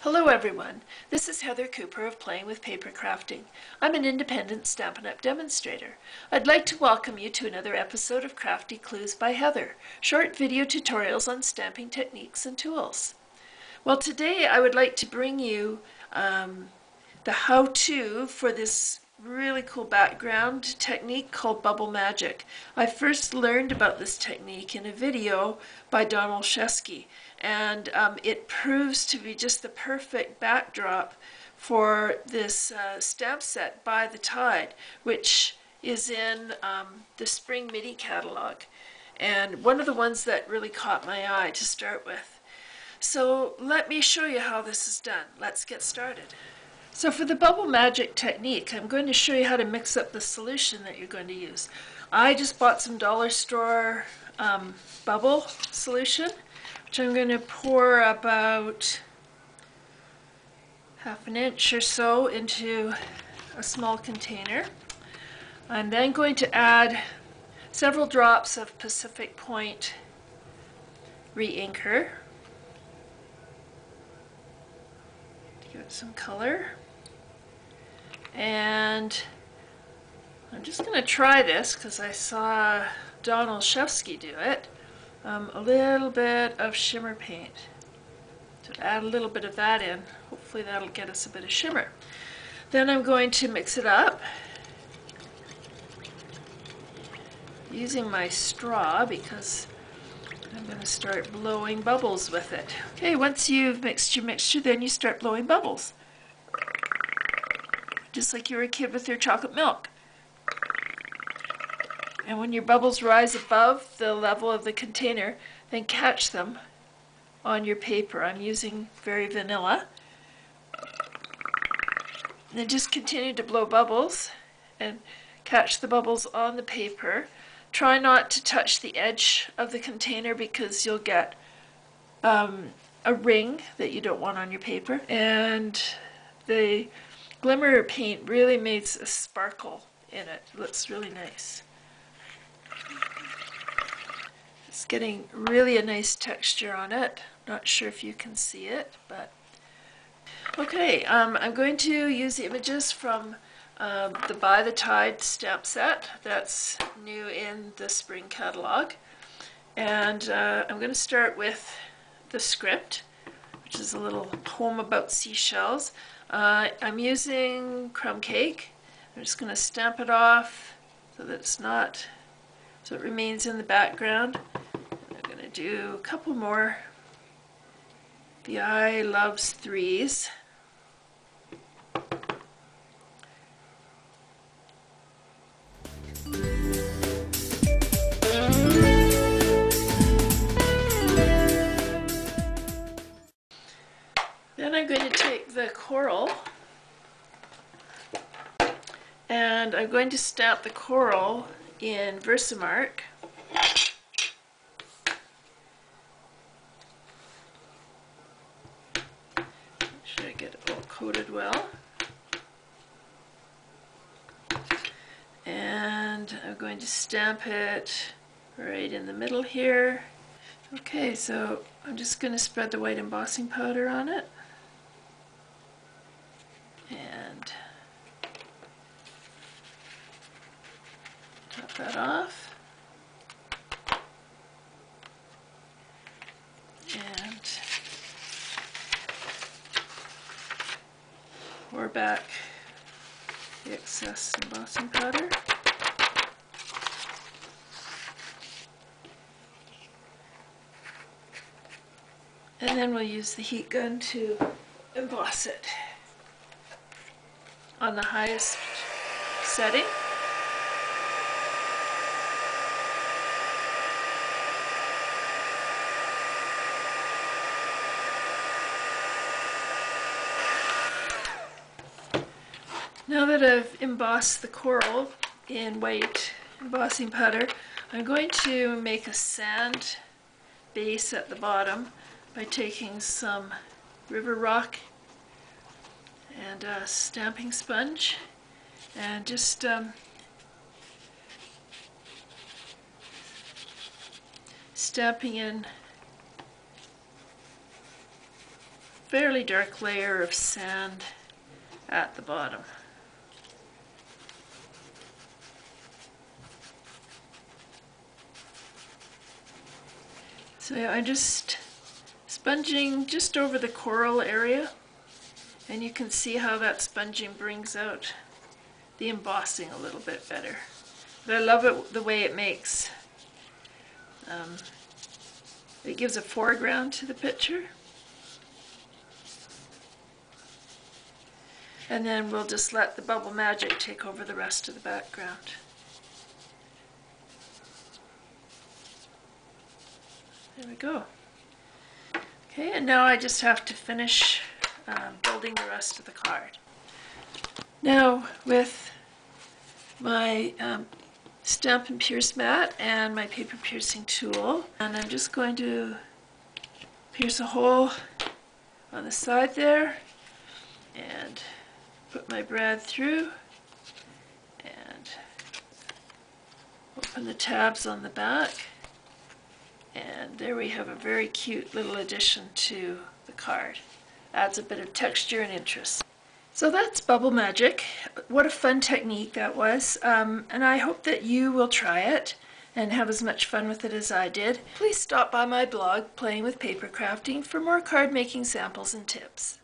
Hello everyone, this is Heather Cooper of Playing with Paper Crafting. I'm an independent Stampin' Up! Demonstrator. I'd like to welcome you to another episode of Crafty Clues by Heather, short video tutorials on stamping techniques and tools. Well, today I would like to bring you the how-to for this really cool background technique called Bubble Magic. I first learned about this technique in a video by Don Olszewski, and it proves to be just the perfect backdrop for this stamp set By the Tide, which is in the Spring MIDI catalog, and one of the ones that really caught my eye to start with. So let me show you how this is done. Let's get started. So for the Bubble Magic technique, I'm going to show you how to mix up the solution that you're going to use. I just bought some dollar store bubble solution, which I'm going to pour about half an inch or so into a small container. I'm then going to add several drops of Pacific Point Reinker to give it some color. And I'm just going to try this because I saw Don Olszewski do it. A little bit of shimmer paint. So add a little bit of that in. Hopefully that'll get us a bit of shimmer. Then I'm going to mix it up using my straw because I'm going to start blowing bubbles with it. Okay, once you've mixed your mixture, then you start blowing bubbles. Just like you were a kid with your chocolate milk. And when your bubbles rise above the level of the container, then catch them on your paper. I'm using Very Vanilla. And then just continue to blow bubbles and catch the bubbles on the paper. Try not to touch the edge of the container because you'll get a ring that you don't want on your paper. And the glimmer paint really makes a sparkle in it. It looks really nice. It's getting really a nice texture on it. Not sure if you can see it, but okay. I'm going to use the images from the By the Tide stamp set that's new in the spring catalog, and I'm going to start with the script, which is a little poem about seashells. I'm using crumb cake. I'm just going to stamp it off so that it remains in the background. I'm going to do a couple more. The eye loves threes. Then I'm going to take the coral and I'm going to stamp the coral in Versamark. Make sure I get it all coated well. And I'm going to stamp it right in the middle here. Okay, so I'm just going to spread the white embossing powder on it. And top that off. And pour back the excess embossing powder. And then we'll use the heat gun to emboss it on the highest setting. Now that I've embossed the coral in white embossing powder, I'm going to make a sand base at the bottom by taking some river rock and a stamping sponge and just stamping in fairly dark layer of sand at the bottom. So I'm just sponging just over the coral area, and you can see how that sponging brings out the embossing a little bit better. But I love it the way it makes. It gives a foreground to the picture. And then we'll just let the Bubble Magic take over the rest of the background. There we go. Okay, and now I just have to finish building the rest of the card. Now with my Stampin' Pierce mat and my paper piercing tool, and I'm just going to pierce a hole on the side there and put my brad through and open the tabs on the back, and there we have a very cute little addition to the card. Adds a bit of texture and interest. So that's Bubble Magic. What a fun technique that was, and I hope that you will try it and have as much fun with it as I did. Please stop by my blog, Playing with Paper Crafting, for more card making samples and tips.